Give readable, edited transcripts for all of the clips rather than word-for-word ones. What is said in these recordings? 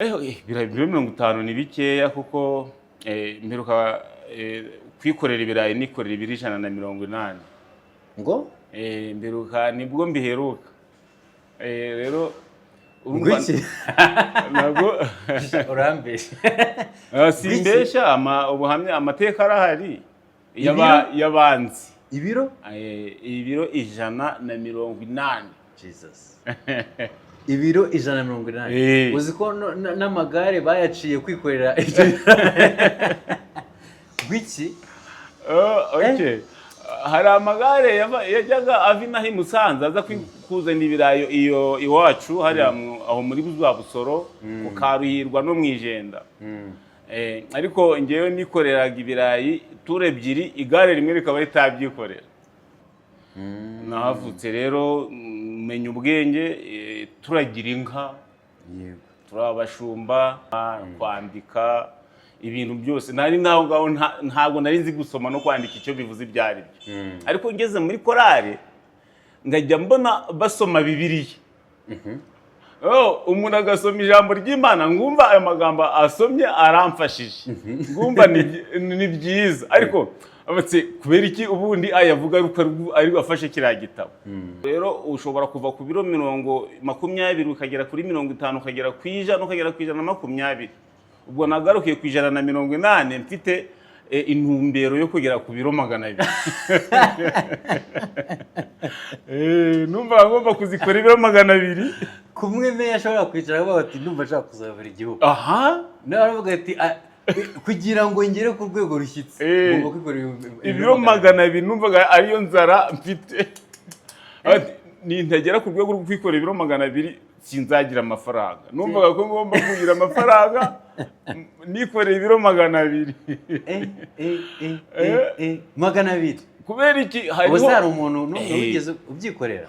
Ibirayi biro 50 ni bikeya kuko mperuka kwikorera ibirayi nikorera ibiro 180. Ngo? Mperuka nibwo mbiheruka. Rero Ngwiki? ntabwo Urambeshe. simbesha ubuhamya amateka arahari y'abanzi. Ibiro? Ibiro 180. Jesus. Ibiro 180. Uzi ko n'amagare bayaciye kwikorera ibyo. Ngwiki? Okay. Hari amagare yajyaga ava inaha i Musanze aza kuzana ibirayi iyo iwacu hari aho muri bwa Busoro ku Karuhirwa no mwijenda. Ariko ngewe nikoreraga ibirayi ture ebyiri igare rimwe rikaba ritabyikorera. Nahavutse rero menya ubwenge turagira inka, Yego. turabashumba, kwandika ibintu byose nari naho ngaho ntabwo nari nzi gusoma no kwandika icyo bivuze ibyari byo. Ariko ngeze muri korale ngajya mbona basoma Bibiliya. Umuntu agasoma ijambo ry'Imana ngumva ayo magambo asomye aramfashije. Ngumva ni byiza ariko abatse kubera iki ubundi ayavuga ari afashe kiriya gitabo. Rero ushobora kuva ku biro 20 ukagera kuri 50 ukagera ku 100 ukagera ku 120. Ubwo nagarukiye ku 180 mfite intumbero yo kugera ku biro 200. Numva ngomba kuzikora ibiro 200. Kumwe me yashobora kwicara avuga ati ndumva nshaka kuzabura igihugu. Aha. Naravuga ati kugira ngo ngere ku rwego rushyitse ngomba kwikora ibiro 200 numvaga ariyo nzara mfite. Nintagera ku rwego rwo kwikora ibiro 200 sinzagira amafaranga. Numvaga ko ngomba kugira amafaranga nikoreye ibiro 200. 200. Kubera iki hari umuntu n'ubigeze ubyikorera?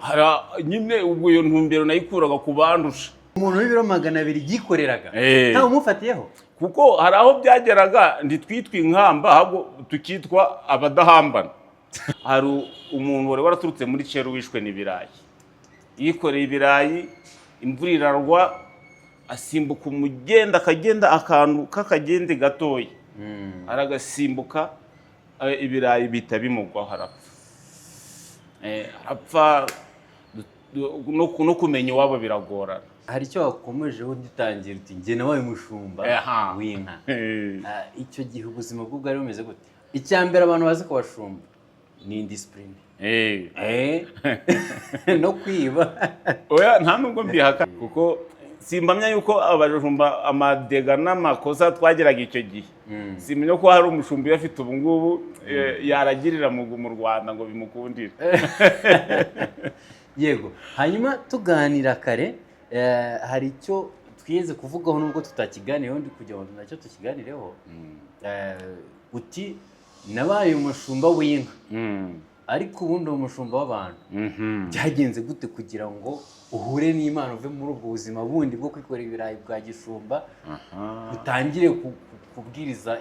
Nyine ubwo iyo ntumbero nayikuraga ku bandusha. Umuntu w'ibiro 200 yikoreraga nta umufatiyeho kuko hari aho byageraga nditwitwa inkamba ahubwo tukitwa abadahambana. Hari umuntu wari waraturutse muri Ceru wishwe n'ibirayi, yikoreye ibirayi, imvura irarwa, asimbuka umugenda akagenda akantu kakagende gatoya, aragasimbuka ibirayi bita bimugwaho arapfa. No kumenya iwabo biragorana. Hari icyo wakomejeho ugitangira uti njye nabaye umushumba w'inka. Icyo gihe ubuzima bwo bwari bumeze gute? Icyambere abantu bazi ko bashumba ni indiscipline. No kwiba. Oya nta nubwo mbihaka kuko simbamya yuko abajumba amadega n'amakosa twageraga icyo gihe. Simenya ko hari umushumba yafite ubu ngubu yaragirira mu Rwanda ngo bimukundire. Yego. Hanyuma tuganira kare hari icyo twiyeze kuvugaho nubwo tutakiganireho ndi kugira ngo nacyo tukiganireho. Uti nabaye umushumba w'inka ariko ubundi umushumba w'abantu. Byagenze gute kugira ngo uhure n'Imana uve muri ubwo buzima bundi bwo kwikora ibirayi bwa gishumba utangire kubwiriza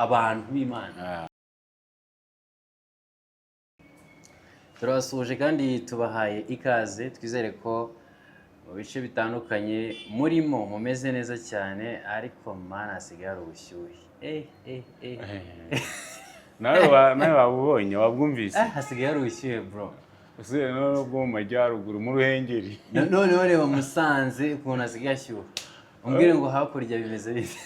abantu b'Imana? Turabasuje kandi tubahaye ikaze, twizere ko mu bice bitandukanye murimo mumeze neza cyane ariko mana hasigaye ubushyuhe. Nawe wabubonye wabwumvise? Hasigaye ubushyuhe bro. Use no bwo mu majyaruguru mu Ruhengeri. None reba Musanze ukuntu hasigaye ashyuha. Umbwire ngo hakurya bimeze bite?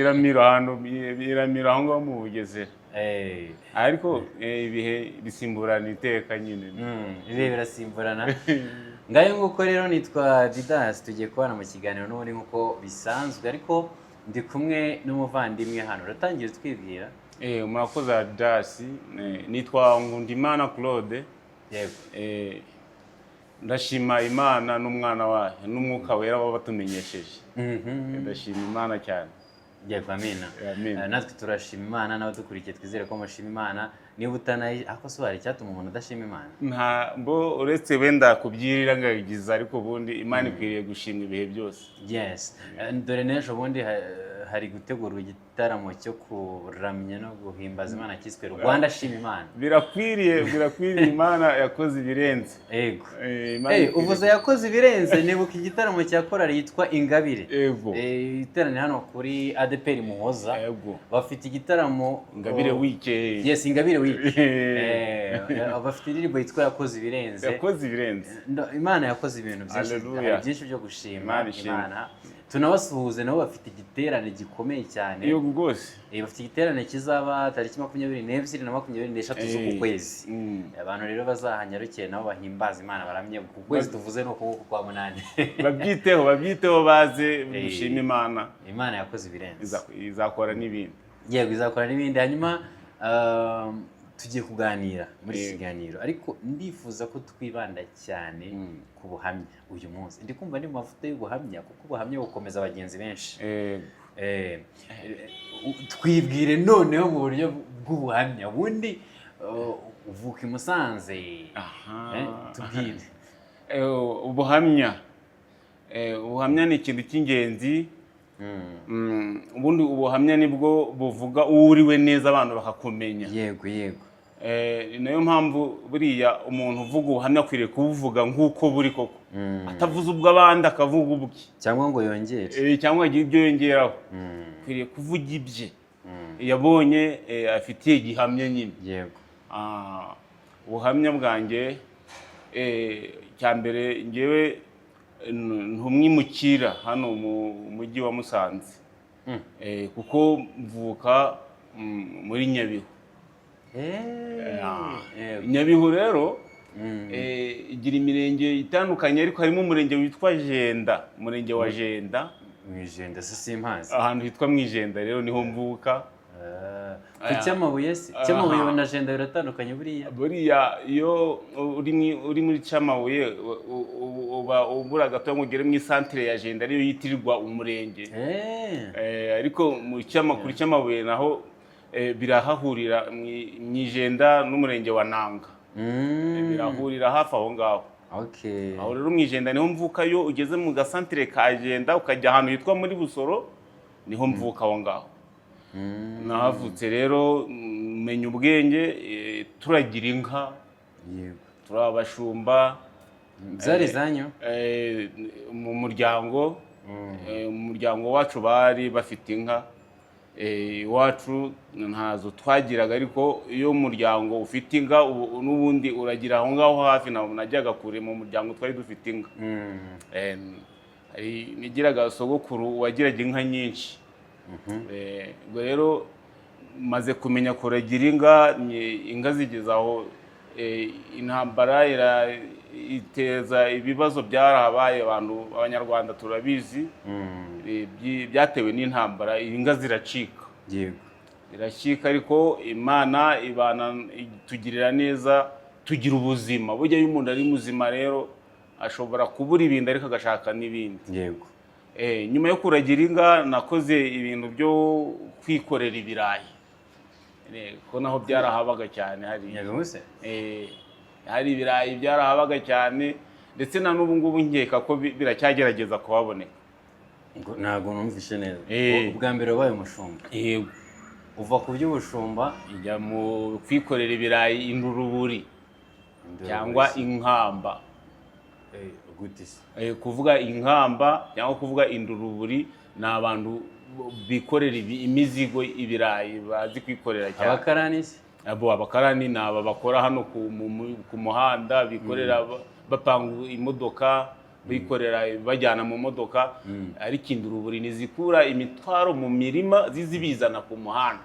Iramira aho ngaho mu Bugesera. Ariko ibihe bisimburana iteka nyine. Ibihe birasimburana. Ngayo nguko rero nitwa Didas, tugiye kubana mu kiganiro n'ubundi nkuko bisanzwe ariko ndi kumwe n'umuvandimwe hano. Uratangiye twibwira? Murakoze Didas, nitwa Ngundimana Claude. Yego. Ndashima Imana n'umwana wayo n'umwuka wera wabatumenyesheje. Ndashima Imana cyane. Yego, amina. Natwe turashima Imana n'abadukurikiye twizere ko mushima Imana. niba utanayi ako so hari icyatuma umuntu adashima Imana. nta mbo uretse wenda kubyirira ngagiza, ariko ubundi Imana ikwiriye gushimwa ibihe byose. Yes. Dore n'ejo bundi hari gutegurwa igitaramo cyo kuramya no guhimbaza Imana cyiswe Rwanda Shima Imana. Birakwiriye Imana yakoze ibirenze. Ego. Uvuze yakoze ibirenze, nibuka igitaramo cya korali yitwa Ingabire. Ego. Iterane hano kuri ADPR Muhoza. Ego. Bafite igitaramo Ingabire wike. Yes, Ingabire wike. Bafite indirimbo yitwa yakoze ibirenze. Yakoze ibirenze. Imana yakoze ibintu byinshi byo gushima Imana. Tunabasuhuze nabo bafite igiterane gikomeye cyane. Yego rwose. Bafite igiterane kizaba tariki 22 na 23 z'uku kwezi. Abantu rero bazahanyarukire nabo bahimbaza Imana baramye ku kwezi tuvuze no kuko kwa munani. Babyiteho baze gushima Imana. Imana yakoze ibirenze. Izakora n'ibindi. Yego, izakora n'ibindi. Hanyuma tugiye kuganira muri kiganiro, ariko ndifuza ko twibanda cyane ku buhamya uyu munsi. Ndi kumva ni mu mavuta y'ubuhamya, kuko ubuhamya bukomeza abagenzi benshi. Twibwire noneho mu buryo bw'ubuhamya. Ubundi uvuka i Musanze. Tubwire. Ubuhamya ni ikintu cy'ingenzi. Ubundi ubuhamya nibwo buvuga uriwe neza abantu bakakumenya. Yego. Nayo mpamvu buriya umuntu uvuga ubuhamya akwiriye kubuvuga nk'uko buri koko, atavuze ubw'abandi akavuga ubwe, cyangwa ngo yongere, cyangwa agira ibyo yongeraho. Akwiriye kuvuga ibye yabonye, afitiye gihamya nyine. Yego. Ubuhamya bwanjye cya mbere ngewe ntumwimukira hano mu mujyi wa Musanze, kuko mvuka muri Nyabihu. Nyabihu rero igira imirenge itandukanye, ariko harimo umurenge witwa Jenda, umurenge wa Jenda. Mwijenda simpazi. Ahantu hitwa Mwijenda rero niho mvuka. Cyamabuye se? Cyamabuye na Jenda biratandukanye buriya. Buriya iyo uri muri Cyamabuye uba ubura gato ngugere mu centre ya Jenda ariyo yitirirwa umurenge. Ariko mu Cyamabuye naho birahahurira Mwijenda n'umurenge wa Nanga. Birahurira hafi aho ngaho. Okay. Aho rero Mwijenda niho mvuka. Yo ugeze mu gasantere ka Jenda ukajya ahantu hitwa muri Busoro, niho mvuka aho ngaho. Nahavutse rero menya ubwenge, turagira inka. Yego. Turabashumba. Zari zanyu? Mu muryango wacu bari bafite inka. Iwacu ntazo twagiraga, ariko iyo umuryango ufite inka n'ubundi uragira aho ngaho hafi, ntabwo najyaga kure mu muryango twari dufite inka. Nigiraga sogokuru wagiraga inka nyinshi. Ubwo rero maze kumenya kuragira inka zigeze aho intambara iteza ibibazo byarabaye. Abanyarwanda turabizi, byatewe n'intambara, inka ziracika. Yego. Ziracika, ariko Imana itugirira neza, tugira ubuzima. Burya iyo umuntu ari muzima rero ashobora kubura ibindi ariko agashaka n'ibindi. Yego. Nyuma yo kuragira inka nakoze ibintu byo kwikorera ibirayi, ko naho byarahabaga cyane. Hari ibirayi byarahabaga cyane, ndetse na n'ubu ngubu nkeka ko biracyagerageza kuhaboneka. Ntabwo numvishe neza. Ubwa mbere wabaye umushumba. Yego. Uva ku by'ubushumba ijya mu kwikorera ibirayi induruburi cyangwa inkamba. Kuvuga inkamba cyangwa kuvuga induruburi ni abantu bikorera imizigo, ibirayi bazi kwikorera cyane. Abakarani se? Abakarani ni aba bakora hano ku muhanda, bikorera bapanga imodoka, bikorera bajyana mu modoka. Ariko induruburi nizikura imitwaro mu mirima zizibizana ku muhanda.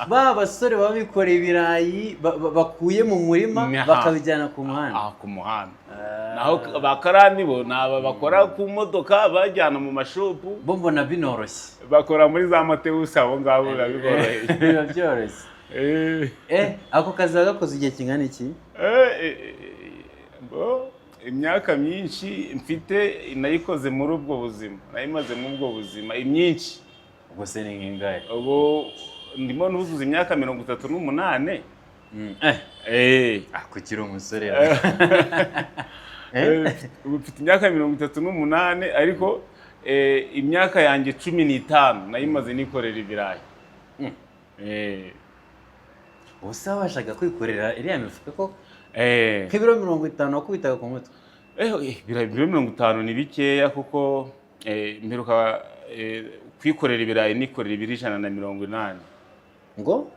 Ba basore baba bikoreye ibirayi bakuye mu murima bakabijyana ku muhanda. Ku muhanda. Naho abakarani bo ni aba bakora ku modoka bajyana mu mashopu. Bo mbona binoroshye. Bakora muri za Matewusi, abo ngabo biboroheye. Biba byoroshye. Ako kazi gakoze igihe kingana iki? Imyaka myinshi mfite nayikoze muri ubwo buzima, nayimaze muri ubwo buzima imyinshi. Ubwo se ni ngingahe? Ubwo ndimo nuzuza imyaka 38. kugira umusore ubu mfite imyaka 38 ariko imyaka yanjye 15 nayimaze nikorera ibirayi. ubusa wabashaga kwikorera iriya mifuka ko nk'ibiro 50 wakubitaga ku mutwe? Ibiro 50 ni bikeya kuko mperuka kwikorera ibirayi nikorera ibiro 180. ngo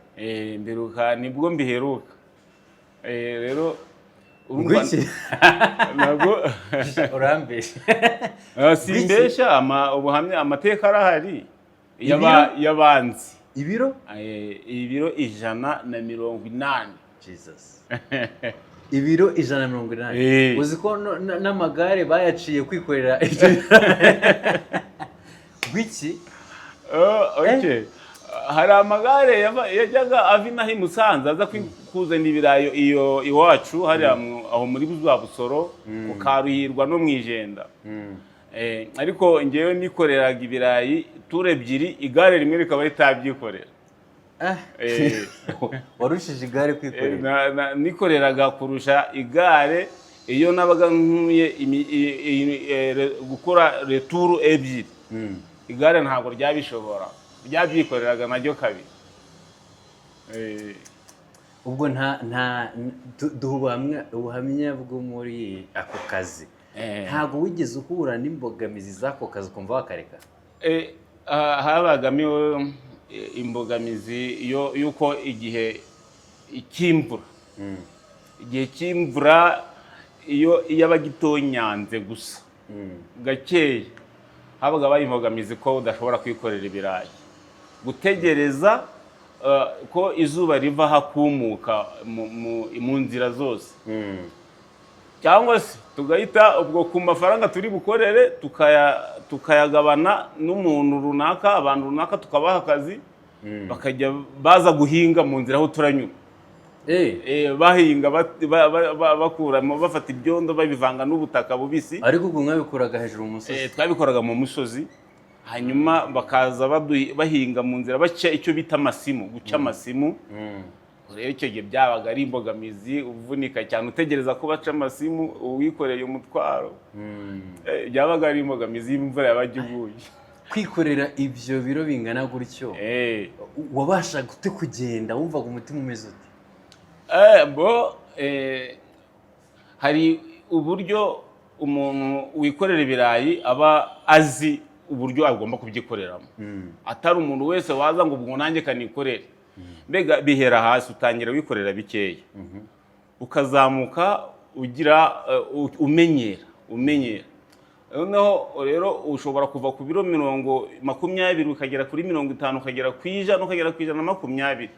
mperuka nibwo mbiheruka. Rero ngwiki nabwo urambeshe simbesha ubuhamya amateka arahari yabanzi. ibiro 180. Jesus. Ibiro 180. Uzi ko n'amagare bayaciye kwikorera ibyo gwiki? Okay. Hari amagare yajyaga ava inaha i Musanze aza kuzana ibirayi iyo iwacu hari aho muri buzwa Busoro ku Karuhirwa no mwijenda. Ariko ngewe nikoreraga ibirayi ture ebyiri, igare rimwe rikaba ritabyikorera. Warushije igare kwikorera? Nikoreraga kurusha igare iyo nabaga nkuye gukora retour ebyiri. Igare ntabwo ryabishobora, ryabyikoreraga naryo kabiri. Ubwo ubuhamya bwo muri ako kazi ntabwo wigeze uhura n'imbogamizi z'ako kazi ukumva wakareka? Habagamo imbogamizi yuko igihe cy'imvura iyo yabaga itonyanze gusa gakeya habaga bayi imbogamizi ko udashobora kwikorera ibirayi, gutegereza ko izuba riva hakumuka mu nzira zose, cyangwa se tugahita ubwo ku mafaranga turi bukorere tukayagabana n'umuntu runaka, abantu runaka tukabaha akazi bakajya baza guhinga mu nzira aho turanyura. Bahinga bakuramo bafata ibyondo babivanga n'ubutaka bubisi. Ariko ubwo mwabikoraga hejuru mu musozi? Twabikoraga mu musozi, hanyuma bakaza bahinga mu nzira baca icyo bita amasimu, guca amasimu. Rero icyo gihe byabaga ari imbogamizi, uvunika cyane utegereza ko baca amasimu uwikoreye umutwaro. Byabaga ari imbogamizi y'imvura yabaga iguye. Kwikorera ibyo biro bingana gutyo wabashaga gute kugenda wumvaga umutima umeze ute? Hari uburyo umuntu wikorera ibirayi aba azi uburyo agomba kubyikoreramo, atari umuntu wese waza ngo ubwo nanjye kanikorere. Mbega bihera hasi, utangira wikorera bikeya ukazamuka ugira umenyera. Noneho rero ushobora kuva ku biro 20 ukagera kuri 50, ukagera ku 100, ukagera ku 120.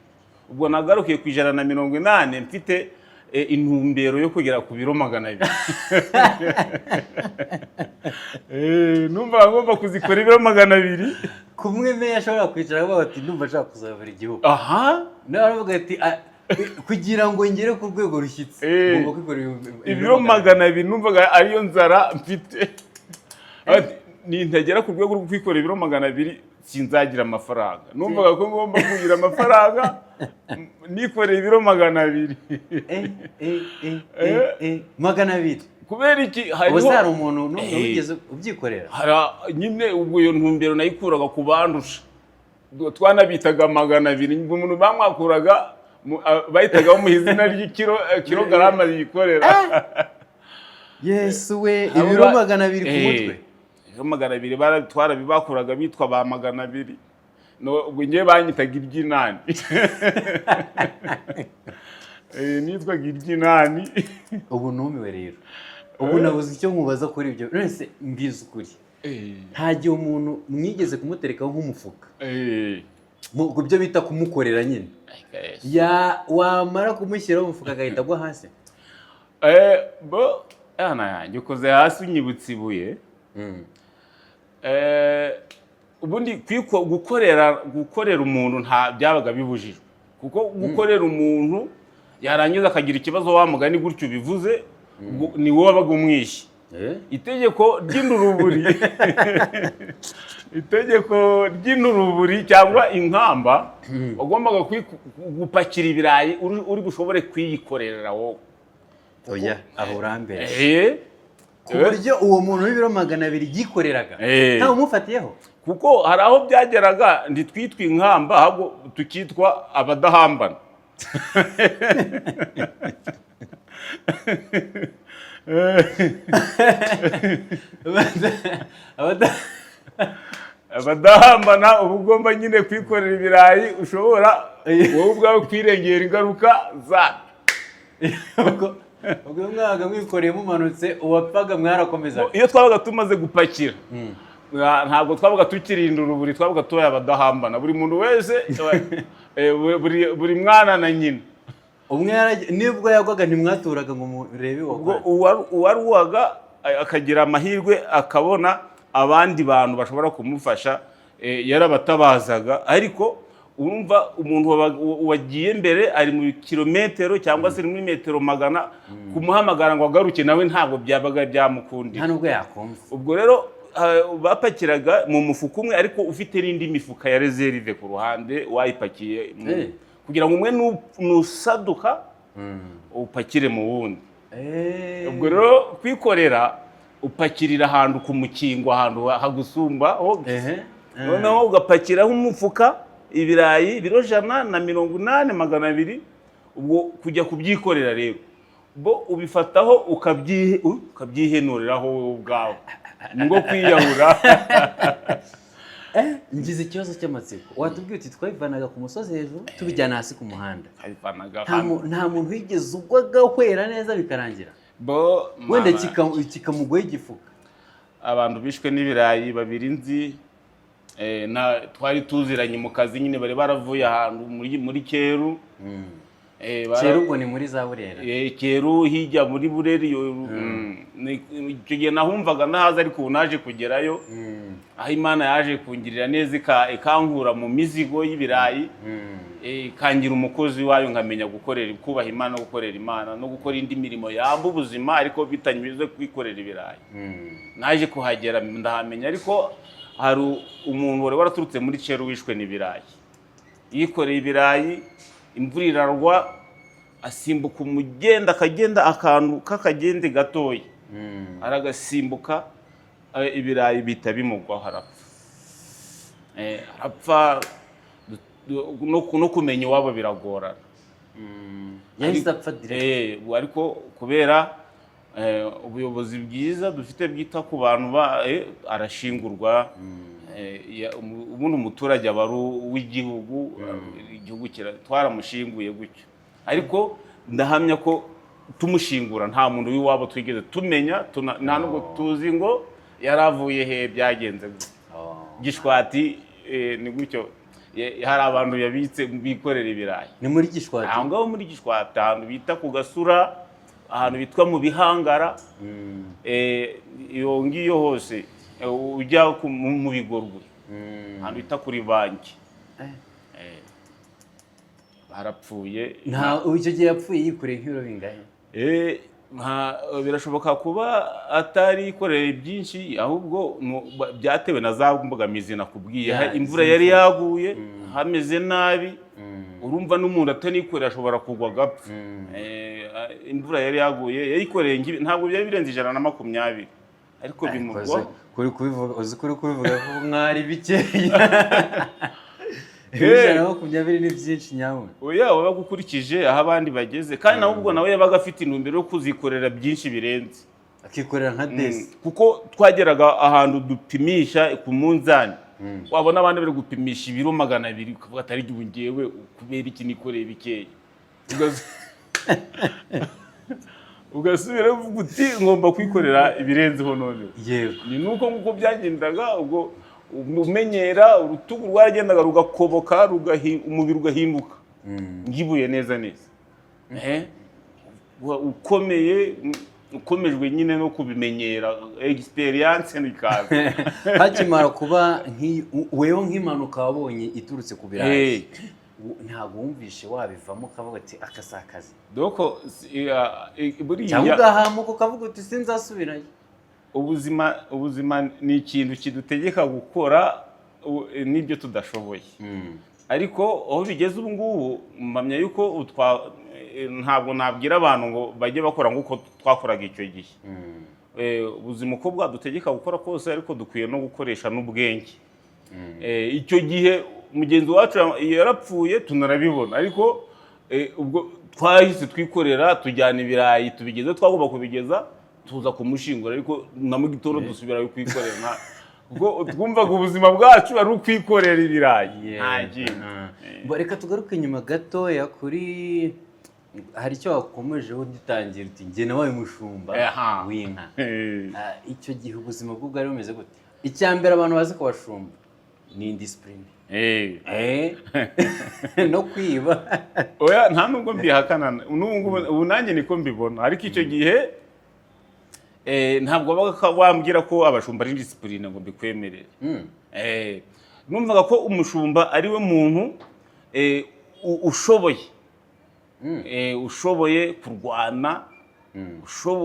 Ubwo nagarukiye ku 180 mfite intumbero yo kugera ku biro 200. Numva ngomba kuzikora ibiro 200. Kumwe me ashobora kwicara avuga ati ndumva ashaka kuzabura igihugu. Naravuga ati kugira ngo ngere ku rwego rushyitse ngomba kwikora ibiro 200. Numvaga ariyo nzara mfite. Nintagera ku rwego rwo kwikora ibiro 200 sinzagira amafaranga. Numvaga ko ngomba kugira amafaranga nikoreye ibiro 200. 200 kubera iki? Hari umuntu n'umwe wigeze ubyikorera? Nyine ubwo iyo ntumbero nayikuraga ku bandusha, twanabitaga 200. Umuntu bamwakuraga bahitaga bamuha izina ry'ikilogarama yikorera. Yesu we, ibiro 200 ku mutwe? Ibiro 200 twarabibakuraga bitwa ba 200. Ubwo ngiye banyitaga iry'inani. Nitwaga iry'inani. Ubu numiwe rero. Ubu nabuze icyo nkubaza kuri ibyo. Nese mbwiza ukuri. Nta gihe umuntu mwigeze kumuterekaho nk'umufuka? Mu byo bita kumukorera nyine. Wamara kumushyiraho umufuka agahita agwa hasi? Yanjye ukoze hasi unyibutse ibuye. Ubundi gukorera umuntu nta byabaga bibujijwe, kuko gukorera umuntu yarangiza akagira ikibazo wa mugani gutyo bivuze ni wowe wabaga umwishe. itegeko ry'inturuburi itegeko ry'inturuburi cyangwa inkamba wagombaga gupakira ibirayi uri bushobore kwiyikorera wowe. Oya, aho urambere. Ku buryo uwo muntu w'ibiro 200 yikoreraga ntawe umufatiyeho, kuko hari aho byageraga ntitwitwa inkamba ahubwo tukitwa abadahambana. Abadahambana uba ugomba nyine kwikorera ibirayi ushobora wowe ubwawe kwirengera ingaruka zabyo. ubwo mwaga mwikoreye mumanutse uwapfaga mwarakomezaga. Iyo twabaga tumaze gupakira ntabwo twabaga tukirinda uruburi, twabaga tubaye abadahambana. Buri muntu wese buri mwana na nyina umwe nibwo yagwaga ntimwaturaga ngo murebe uwaruwaga akagira amahirwe akabona abandi bantu bashobora kumufasha, yarabatabazaga. Ariko urumva umuntu wagiye mbere ari mu kilometero cyangwa se muri metero 100 kumuhamagara ngo agaruke nawe ntabwo byabaga byamukundira, nta nubwo yakumva. Ubwo rero bapakiraga mu mufuka umwe ariko ufite n'indi mifuka ya reserve ku ruhande wayipakiye kugira ngo umwe nusaduka upakire mu wundi. Ubwo rero kwikorera upakirira ahantu ku mukingo, ahantu hagusumba noneho ugapakiraho umufuka ibirayi ibiro 180 200. Ubwo kujya kubyikorera rero bo ubifataho ukabyihenuriraho wowe ubwawe ngo kwiyahura. Ngize ikibazo cy'amatsiko. Watubwiye uti twabivanaga ku musozi hejuru tubijyana hasi ku muhanda. Nta muntu wigeze ugwaga kwera neza bikarangira wenda kikamugoye igifuka. Abantu bishwe n'ibirayi babiri nzi, twari tuziranye mu kazi nyine, bari baravuye ahantu muri Cyeru. Cyeru ubwo ni muri za Burera. Cyeru hijya muri Bureri. Icyo gihe nahumvaga nahaza, ariko ubu naje kugerayo aho Imana yaje kungirira neza ikankura mu mizigo y'ibirayi, ikangira umukozi wayo, nkamenya kubaha Imana no gukorera Imana no gukora indi mirimo yamba ubuzima, ariko bitanyuze kwikorera ibirayi. Naje kuhagera ndahamenya, ariko hari umuntu wari waraturutse muri Cyeru wishwe n'ibirayi, yikoreye ibirayi, imvura irarwa, asimbuka umugenda, akagenda akantu k'akagende gatoya, aragasimbuka, ibirayi bita bimugwaho arapfa. No kumenya iwabo biragorana. Yahise apfa direct. Ariko kubera ubuyobozi bwiza dufite bwita ku bantu arashingurwa. Ubundi umuturage aba ari uw'igihugu, igihugu twaramushinguye gutyo. Ariko ndahamya ko tumushingura nta muntu w'iwabo twigeze tumenya, nta nubwo tuzi ngo yaravuye he, byagenze Gishwati. Ni gutyo hari abantu yabitse bikorera ibirayi. Ni muri Gishwati? Aho ngaho muri Gishwati, ahantu bita ku Gasura, ahantu bitwa mu Bihangara. Iyo ngiyo hose ujya mu Bigorwe, ahantu bita kuri Banki. Barapfuye. Icyo gihe yapfuye yikoreye nk'ibiro bingahe? Birashoboka kuba atari ikoreye byinshi, ahubwo byatewe na za mbogamizi nakubwiye. Imvura yari yaguye, hameze nabi, urumva n'umuntu atanikorera ashobora kugwa agapfa. Imvura yari yaguye, yayikoreye ntabwo byari birenze 120, ariko bimugwa. Kuri kubivuga ko mwari bikeya. 120 ni byinshi nyawe. Oya, wabaga ukurikije aho abandi bageze, kandi nawe ubwo nawe yabaga afite intumbero yo kuzikorera byinshi birenze, akikorera nka desi. Kuko twageraga ahantu dupimisha ku munzani, wabona abandi bari gupimisha ibiro 200, ukavuga atari igihe ngewe kubera iki nikoreye bikeya, ugasubira uvuga uti ngomba kwikorera ibirenzeho none. Ni nuko nguko byagendaga. Ubwo umenyera, urutugu rwaragendaga rugakoboka, umubiri ugahinduka ngibuye neza neza. Ukomeye, ukomejwe nyine no kubimenyera, experience nikaza. Hakimara kuba wewe nk'impanuka wabonye iturutse ku birayi, ntabwo wumvishe wabivamo ukavuga ati akasakazi? Doko buriya cyangwa ugahamuka ukavuga uti sinzasubirayo. ubuzima ni ikintu kidutegeka gukora n'ibyo tudashoboye. Ariko aho bigeze ubu ngubu mpamya yuko ntabwo nabwira abantu ngo bajye bakora nk'uko twakoraga icyo gihe. Ubuzima uko bwadutegeka gukora kose, ariko dukwiye no gukoresha n'ubwenge. Icyo gihe mugenzi wacu yarapfuye tunarabibona, ariko ubwo twahise twikorera tujyana ibirayi tubigeze twagomba kubigeza tuza kumushingura, ariko na mu gitondo dusubira kwikorera ubwo twumvaga ubuzima bwacu ari ukwikorera ibirayi. Reka tugaruke inyuma gatoya kuri hari icyo wakomejeho dutangira uti njye nabaye umushumba w'inka. Icyo gihe ubuzima bwo bwari bumeze gute? Icya mbere abantu bazi ko bashumba ni indiscipline no kwiba. Oya, nta nubwo mbihakana, ubu nanjye niko mbibona, ariko icyo gihe ntabwo wambwira ko abashumba ari discipline ngo mbikwemerere. Numvaga ko umushumba ari we muntu ushoboye kurwana,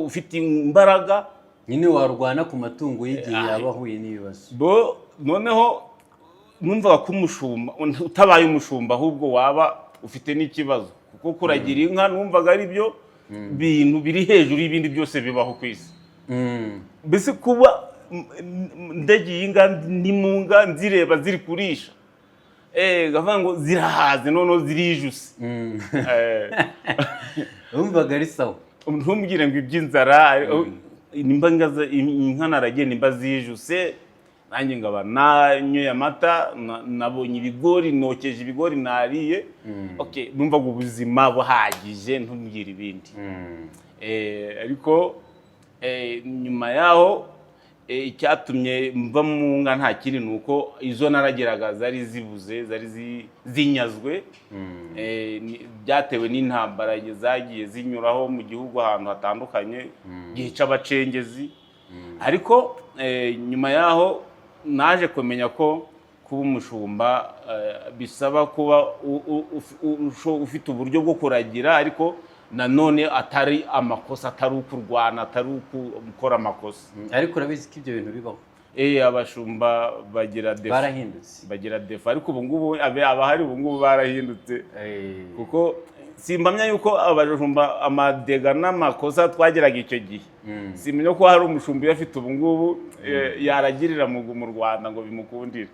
ufite imbaraga. Nyine warwana ku matungo y'igihe yaba ahuye n'ibibazo. Noneho numvaga ko umushumba utabaye umushumba ahubwo waba ufite n'ikibazo, kuko kuragira inka numvaga ari byo bintu biri hejuru y'ibindi byose bibaho ku isi. Mbese kuba ndagiye inka n'imunga nzireba ziri kurisha, gavuga ngo zirahaze noneho zirijuse. Wumvaga ari sawa. Ntumbwire ngo iby'inzara, inka naragiye nimba zijuse, nanjye ngaba nanyoye amata, nabonye ibigori, nokeje ibigori nariye. Numvaga ubuzima buhagije, ntumbwire ibindi. Ariko nyuma yaho icyatumye mva mu nka nta kindi ni uko izo narageraga zari zibuze, zari zinyazwe. Byatewe n'intambara zagiye zinyuraho mu gihugu ahantu hatandukanye, igihe cy'abacengezi. Ariko nyuma yaho naje kumenya ko kuba umushumba bisaba kuba ufite uburyo bwo kuragira, ariko nanone atari amakosa, atari ukurwana, atari ukukora amakosa. Ariko urabizi ko ibyo bintu bibaho. Abashumba bagira defo. Barahindutse. Bagira defo, ariko ubu ngubu abahari ubu ngubu barahindutse. Kuko simbamya yuko abashumba amadega n'amakosa twageraga icyo gihe. Simenya ko hari umushumba uyafite ubu ngubu yaragirira mu Rwanda ngo bimukundire.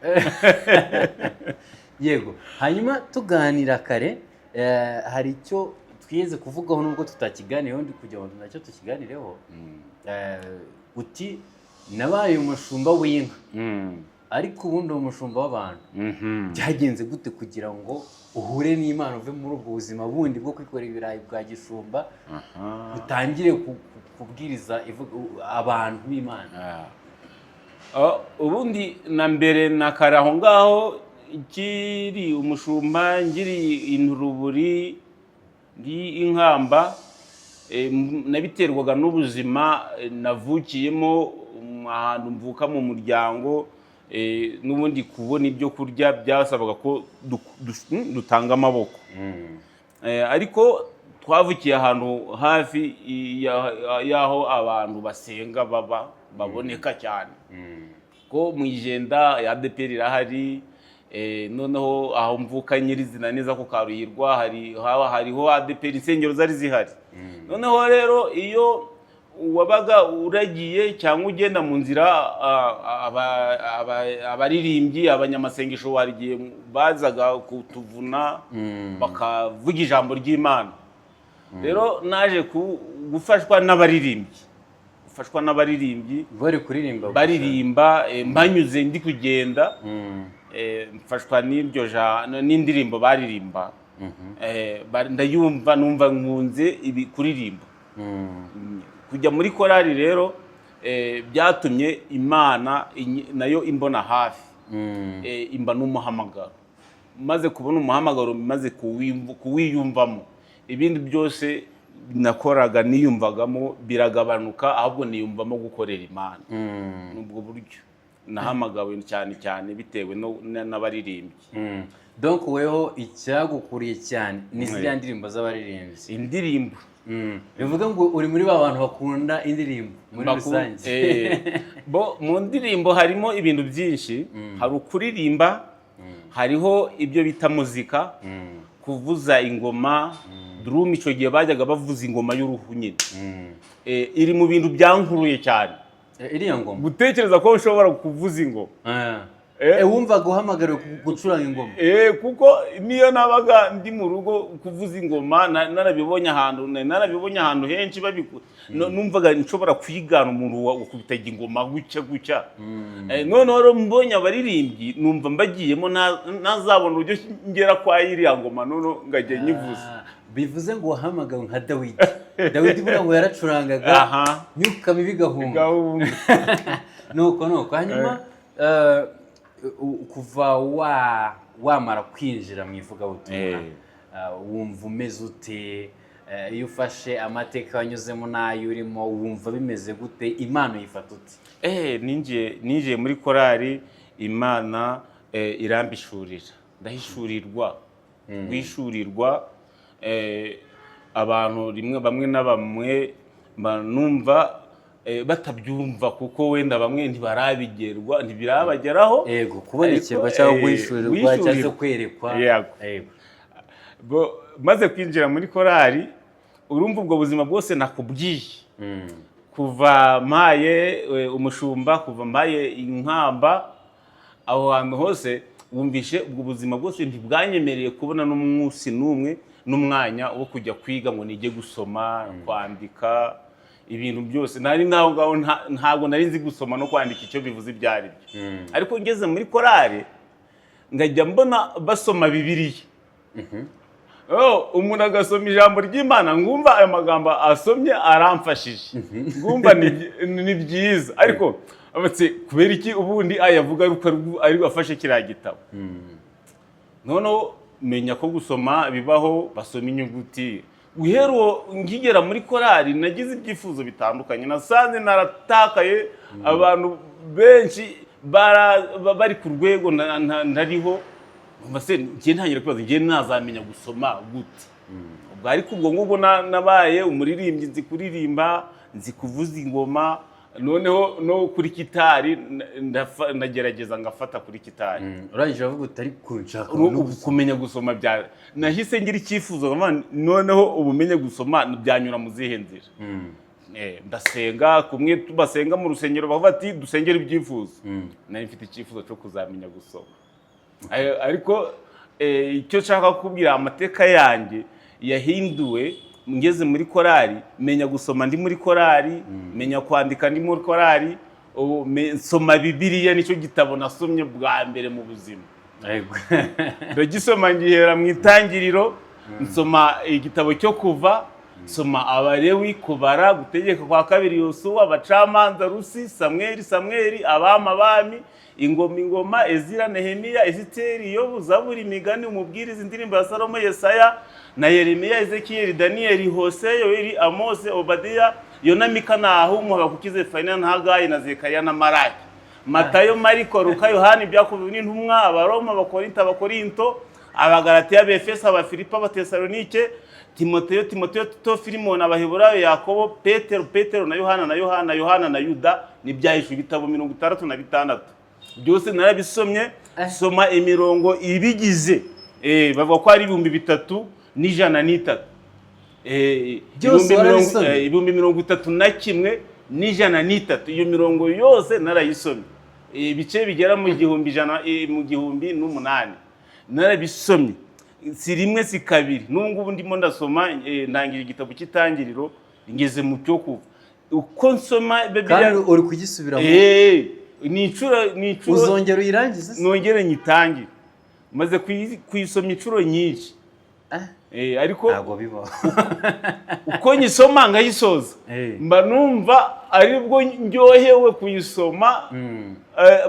Yego. Hanyuma tuganira kare, hari icyo twiyeze kuvugaho nubwo tutakiganireho, ndi kugira ngo nacyo tukiganireho. Uti nabaye umushumba w'inka, ariko ubundi umushumba w'abantu. Byagenze gute kugira ngo uhure n'Imana, uve muri ubwo buzima bundi bwo kwikorera ibirayi bwa gishumba, utangire kubwiriza abantu b'Imana? Ubundi na mbere na kare aho ngaho ikiri umushumba, ngiri inturuburi, ndi inkamba, nabiterwaga n'ubuzima navukiyemo, ahantu mvuka mu muryango. N'ubundi kubona ibyo kurya byasabaga ko dutanga amaboko. Ariko twavukiye ahantu hafi y'aho abantu basenga baboneka cyane, ko mu Ijenda ya ADEPR irahari. Noneho aho mvuka nyirizina neza ku Karuyirwa hariho ADEPR, insengero zari zihari. Noneho rero iyo wabaga uragiye cyangwa ugenda mu nzira, abaririmbyi, abanyamasengesho warigiye bazaga kutuvuna bakavuga ijambo ry'Imana. Rero naje gufashwa n'abaririmbyi, bari kuririmba, baririmba, mbanyuze ndi kugenda, mfashwa n'indirimbo baririmba. Ndayumva, numva nkunze kuririmba. Kujya muri korali rero byatumye Imana nayo imbona hafi, imba n'umuhamagaro. Maze kubona umuhamagaro, maze kuwiyumvamo, ibindi byose nakoraga niyumvagamo biragabanuka, ahubwo niyumvamo gukorera Imana. Nubwo buryo nahamagawe cyane bitewe n'abaririmbyi. Donc weho icyagukuriye cyane ni ziriya ndirimbo z'abaririmbyi. Indirimbo bivuga ngo uri muri ba bantu bakunda indirimbo muri rusange. Mu ndirimbo harimo ibintu byinshi, hari ukuririmba, hariho ibyo bita muzika, kuvuza ingoma, drum. Icyo gihe bajyaga bavuza ingoma y'uruhu nyine, iri mu bintu byankuruye cyane. Iriya ngoma gutekereza ko ushobora kuvuza ingoma, wumva guhamagara gucuranga ingoma. Kuko niyo nabaga ndi mu rugo kuvuza ingoma, narabibonye ahantu henshi numvaga nshobora kwigana umuntu wakubitaga ingoma gutya. Noneho rero mbonye abaririmbyi numva mbagiyemo, nazabona uburyo ngera kwa iriya ngoma noneho ngajya nyivuza. Bivuze ngo wahamagawe nka Dawidi. Dawidi buriya ngo yaracurangaga myuka mibi igahunga. nuko hanyuma kuva wamara kwinjira mu ivugabutumwa, wumva umeze ute? Iyo ufashe amateka wanyuzemo n'ayo urimo, wumva bimeze gute? Imana uyifata ute? Ninjiye muri korali, Imana irambishurira, ndahishurirwa, wishurirwa. Abantu bamwe na bamwe numva batabyumva, kuko wenda bamwe ntibirabageraho. Yego, kubonekerwa cyangwa guhishurirwa cyangwa kwerekwa. Maze kwinjira muri korali, urumva ubwo buzima bwose nakubwiye, kuva mpaye umushumba, kuva mpaye inkamba, aho hantu hose wumvishe ubwo buzima bwose ntibwanyemereye kubona n'umunsi n'umwe n'umwanya wo kujya kwiga ngo nige gusoma, kwandika, ibintu byose. Ntabwo nari nzi gusoma no kwandika icyo bivuze ibyo ari byo. Ariko ngeze muri korali ngajya mbona basoma Bibiliya. Umuntu agasoma ijambo ry'Imana, ngumva ayo magambo asomye aramfashije, ngumva ni byiza. Ariko kubera iki ubundi ayavuga ari afashe kiriya gitabo? Noneho menya ko gusoma bibaho, basoma inyuguti. Guhera ngigera muri korali nagize ibyifuzo bitandukanye, nasanze naratakaye, abantu benshi bari ku rwego ntariho. Njye ntangira kwibaza, njye nazamenya gusoma gute? Ariko ubwo ngubwo nabaye umuririmbyi, nzi kuririmba, nzi kuvuza ingoma. Noneho no kuri kitari ndagerageza ngafata kuri kitari. Urangije avuga utari kunshaka kumenya gusoma bya, nahise ngira icyifuzo, noneho ubumenye gusoma byanyura mu zihe nzira. Ndasenga, kumwe tubasenga mu rusengero bavuga ati dusengere ibyifuzo. Nari mfite icyifuzo cyo kuzamenya gusoma. Ariko icyo nshaka kukubwira, amateka yanjye yahinduwe ngeze muri korali. Menya gusoma ndi muri korali, menya kwandika ndi muri korali, nsoma Bibiliya, nicyo gitabo nasomye bwa mbere mu buzima. Ndagisoma ngihera mu itangiriro, nsoma igitabo cyo Kuva, nsoma Abalewi, Kubara, Gutegeka kwa kabiri Yosuwa, Abacamanza, Rusi, Samweli, Abami, Ingoma, Ezira, Nehemiya, Esiteri, Yobu, Zaburi, Imigani, Umubwiriza, indirimbo ya Salomo, Yesaya na Yeremiya, Ezekiyeli, Daniyeli, Hose, Yoeli, Amose, Obadiya, Yona, Mika, Nahumu, Habakuki, Zefaniya, Hagayi na Zekariya na Malaki. Matayo, Mariko, Luka, Yohana, Ibyakozwe n'Intumwa, Abaroma, Abakorinto, Abagalatiya, Abefeso, Abafilipi, Abatesalonike, Timoteyo, Tito, Filimoni, Abaheburayo, Yakobo, Petero na Yohana na Yuda. N'ibyahishwe ibitabo 66 byose narabisomye. Soma imirongo ibigize, bavuga ko ari 3103. Byose warabisomye? 31,103. Iyo mirongo yose narayisomye, ibice bigera mu 1,008 narabisomye, si rimwe si kabiri. N'ubwo ndimo ndasoma, ntangira igitabo cy'itangiriro ngeze mu cyo Kuva. Uko nsoma Bibiliya kandi uri kugisubiramo, nicuro uzongera uyirangize, nongere nyitangire. Maze kuyisoma incuro nyinshi, ariko ntabwo bibaho. uko nyisoma ngayisoza, mba numva aribwo ndyohewe kuyisoma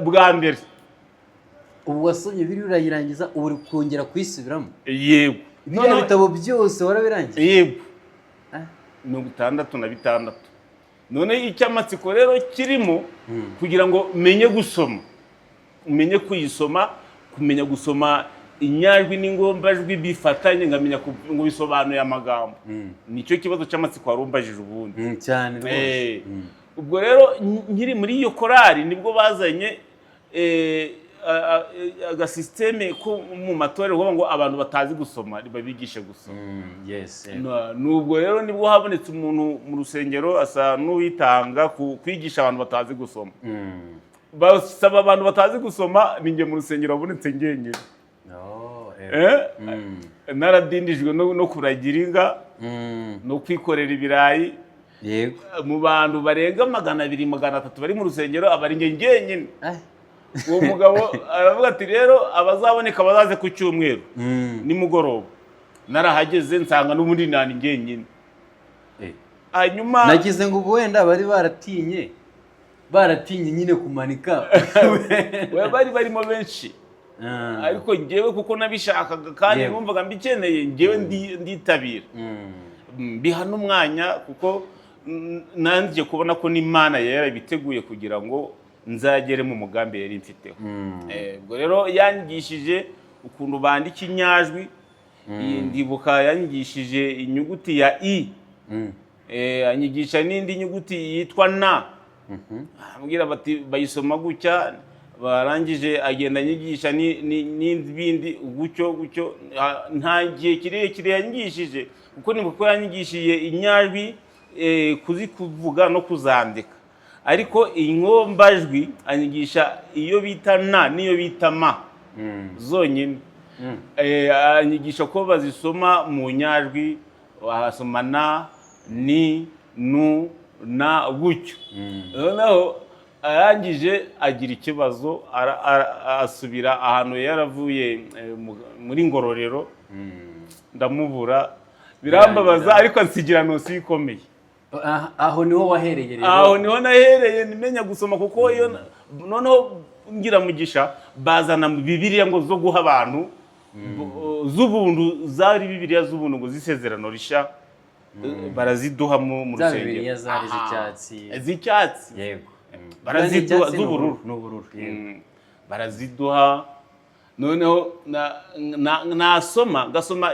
bwa mbere. Ubu wasomye Bibiliya urayirangiza, ubu uri kongera kuyisubiramo? Yego. None ibitabo byose warabirangiza? Yego. 66. None icyamatsiko rero kirimo kugira ngo menye gusoma, umenye kuyisoma, kumenya gusoma inyajwi n'ingombajwi bifatanye nkamenya ngo bisobanuye amagambo. Nicyo kibazo cy'amatsiko warumbajije ubundi. Cyane rwose. Ubwo rero nkiri muri iyo korali nibwo bazanye agasisiteme ko mu matorero ngo abantu batazi gusoma babigishe gusoma. Nubwo rero nibwo habonetse umuntu mu rusengero asa n'uwitanga kwigisha abantu batazi gusoma. Basaba abantu batazi gusoma ninjye mu rusengero wabonetse ngenyine. Naradindijwe no kuragira inka no kwikorera ibirayi. Mu bantu barenga 200 300 bari mu rusengero abari ngenyine. Uwo mugabo aravuga ati rero abazaboneka bazaze ku cyumweru nimugoroba. Narahageze nsanga n'ubundi nani ngenyine. Hanyuma nagize ngo ubu wenda bari baratinye nyine kumanika. Bari barimo benshi. Ariko ngewe kuko nabishakaga kandi numvaga mbikeneye ngewe nditabira. Biha n'umwanya kuko nanjye kubona ko n'Imana yarabiteguye kugira ngo nzagere mu mugambi yari mfiteho. Ubwo rero yanyigishije ukuntu bandika inyajwi. Ndibuka yanyigishije inyuguti ya I. Anyigisha n'indi nyuguti yitwa na. Ambwira bati bayisoma gutya. Barangije agenda anyigisha n'ibindi gutyo nta gihe kirekire yanyigishije kuko ni kuko yanyigishiye inyajwi kuzikuvuga no kuzandika. Ariko ingombajwi anyigisha iyo bita na niyo bita ma zonyine. Anyigisha ko bazisoma mu nyajwi wasoma na ni nu na gutyo. Noneho arangije agira ikibazo asubira ahantu yaravuye muri Ngororero. Ndamubura birambabaza ariko ansigira nosi ikomeye. Aho niho wahereye rero? Aho niho nahereye nimenya gusoma kuko iyo noneho ngira mugisha bazana Bibiliya ngo zo guha abantu z'ubuntu, zari Bibiliya z'ubuntu ngo zisezerano risha. Baraziduha mu rusengero. Bibiliya zari z'icyatsi. Yego. Baraziduha z'ubururu. Baraziduha. Noneho nasoma gasoma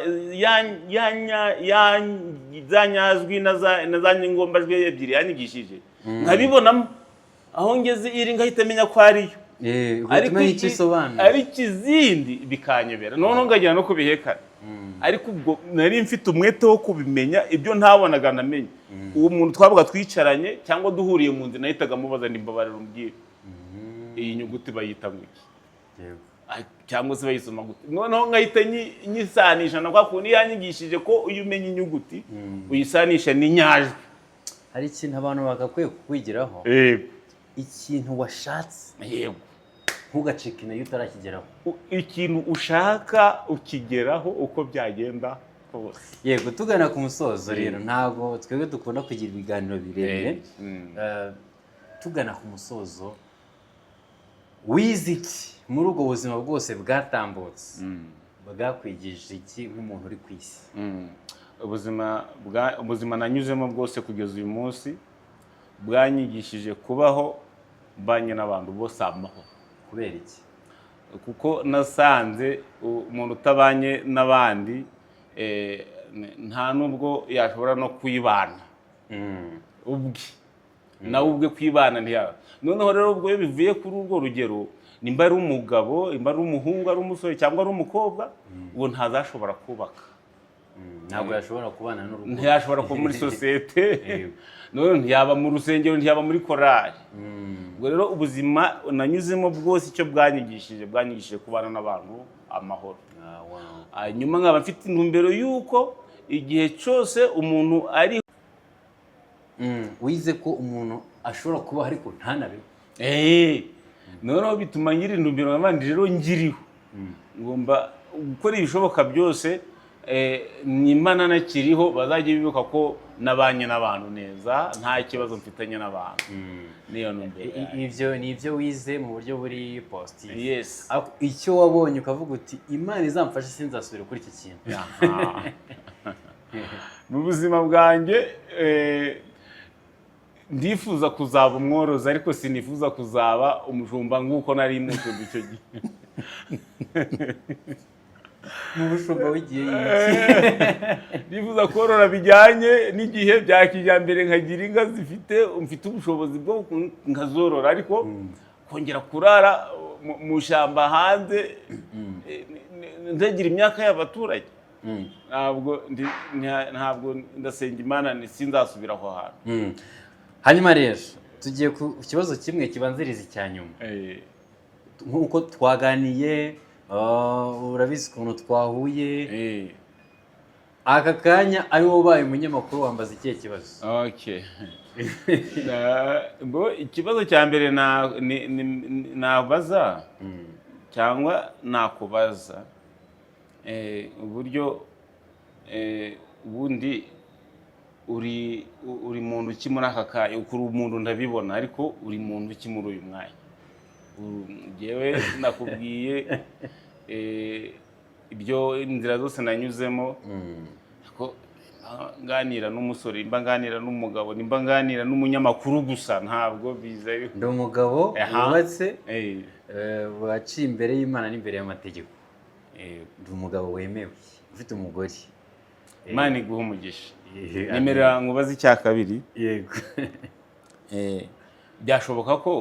zanyazwi na za ngombajwi ebyiri yanyigishije nkabibonamo aho ngeze iri ngahita menya ko ariyo. Ariko izindi bikanyobera noneho ngajyana no kubihekana. Ariko ubwo nari mfite umwete wo kubimenya ibyo ntabonaga namenye. Uwo muntu twavuga twicaranye cyangwa duhuriye mu nzira nahitaga mubaza ndimbabarira umbwire iyi nyuguti bayita ngiki cyangwa se bayisoma gute. Noneho ngahita nyisanisha na kwa kundi yanyigishije ko uyu umenya inyuguti uyisanisha n'inyajwi. Hari ikintu abantu bagakwiye kukwigiraho. Ikintu washatse ntugacike nayo utarakigeraho. Ikintu ushaka ukigeraho uko byagenda kose. Yego, tugana ku musozo rero ntabwo twebwe dukunda kugira ibiganiro birebire. Tugana ku musozo wiziki muri ubwo buzima bwose bwatambutse bwakwigishije iki nk'umuntu uri ku isi? Ubuzima nanyuzemo bwose kugeza uyu munsi bwanyigishije kubaho mbanye n'abantu bose amahoro. Kubera iki? Kuko nasanze umuntu utabanye n'abandi nta nubwo yashobora no kwibana ubwe nawe ubwe kwibana ntiyaba. Noneho rero ubwo iyo bivuye kuri urwo rugero nimba ari umugabo, nimba ari umuhungu, ari umusore cyangwa ari umukobwa, uwo ntazashobora kubaka. Ntabwo yashobora kubana n'urugo. Ntiyashobora kuba muri sosiyete. None ntiyaba mu rusengero, ntiyaba muri korali. Ubwo rero ubuzima nanyuzemo bwose icyo bwanyigishije kubana n'abantu amahoro. Nyuma nkaba mfite intumbero y'uko igihe cyose umuntu ari wize ko umuntu ashobora kuba ariko ntanabe. Noneho bituma ngira intumbero n'abandi rero ngiriho. Ngomba gukora ibishoboka byose Imana nakiriho bazajya bibuka ko nabanye n'abantu neza nta kibazo mfitanye n'abantu. Niyo ntumbero. Ivyo ni ivyo wize mu buryo buri positive. Yes. Icyo wabonye ukavuga uti Imana izamfashe sinzasubira kuri iki kintu. Mu buzima bwanjye ndifuza kuzaba umworozi ariko sinifuza kuzaba umushumba nk'uko nari mushumba icyo gihe. mu bushumba w'igihe y'iki. nifuza korora bijyanye n'igihe bya kijyambere, nkagira inka mfite ubushobozi bwo nkazorora, ariko kongera kurara mu ishyamba hanze ntagira imyaka y'abaturage, ntabwo ndasenga Imana sinzasubira aho hantu. Hanyuma rero tugiye ku kibazo kimwe kibanziriza icya nyuma. Nk'uko twaganiye, urabizi ukuntu twahuye, aka kanya ari wowe ubaye umunyamakuru, wambaza ikihe kibazo? Okay. Ikibazo cya mbere nabaza cyangwa nakubaza, uburyo ubundi uri muntu ki muri aka kanya? Ukuri umuntu ndabibona, ariko uri muntu ki muri uyu mwanya? Njyewe nakubwiye ibyo inzira zose nanyuzemo, ko nganira n'umusore, nimba nganira n'umugabo, nimba nganira n'umunyamakuru gusa, ntabwo bizaye. Ndi umugabo wubatse, waciye imbere y'Imana n'imbere y'amategeko. Ndi umugabo wemewe, ufite umugore. Imana iguha umugisha. Nemerera nkubaze icya kabiri. Yego. Byashoboka ko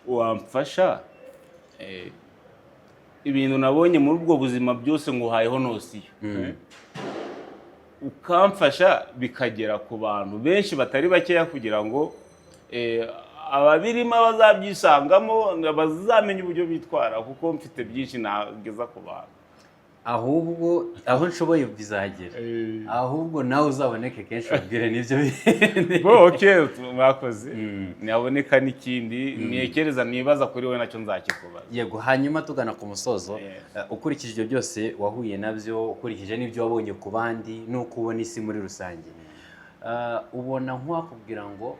wamfasha ibintu nabonye muri ubwo buzima byose nguhayeho nosiyo, ukamfasha bikagera ku bantu benshi batari bakeya, kugira ngo ababirimo bazabyisangamo, bazamenye uburyo bitwara, kuko mfite byinshi nageza ku bantu. Ahubwo aho nshoboye bizagera, ahubwo nawe uzaboneke kenshi ubwire n'ibyo mwakoze, naboneka n'ikindi ntekereza nibaza kuri we nacyo nzakikubaza. Yego. Hanyuma tugana ku musozo, ukurikije ibyo byose wahuye nabyo, ukurikije n'ibyo wabonye ku bandi, n'uko ubona isi muri rusange, ubona nk'uwakubwira ngo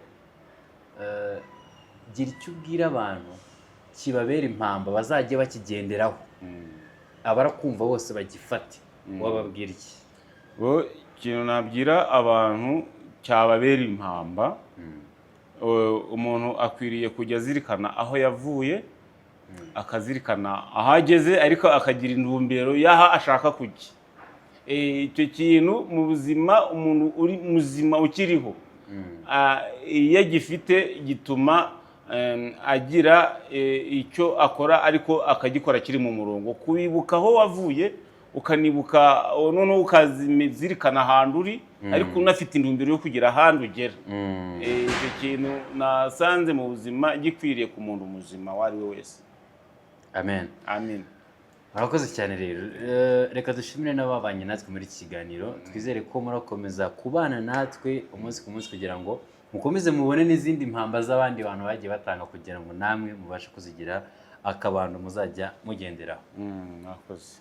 gira icyo ubwira abantu kibabera impamba bazajye bakigenderaho, abarakumva bose bagifate, wababwira iki? Ikintu nabwira abantu cyababera impamba, umuntu akwiriye kujya azirikana aho yavuye, akazirikana aho ageze, ariko akagira intumbero y'aho ashaka kujya. Icyo kintu mu buzima, umuntu uri muzima ukiriho, iyo agifite gituma agira icyo akora, ariko akagikora kiri mu murongo. Kubibuka aho wavuye, ukanibuka noneho ukazirikana ahantu uri, ariko unafite intumbero yo kugira ahandi ugera. Icyo kintu nasanze mu buzima gikwiriye ku muntu muzima uwo ari we wese. Amen. Amen. Murakoze cyane rero. Reka dushimire n'ababanye natwe muri iki kiganiro. Twizere ko murakomeza kubana natwe umunsi ku munsi, kugira ngo mukomeze mubone n'izindi mpamba z'abandi bantu bagiye batanga, kugira ngo namwe mubashe kuzigira akabando muzajya mugenderaho. Murakoze.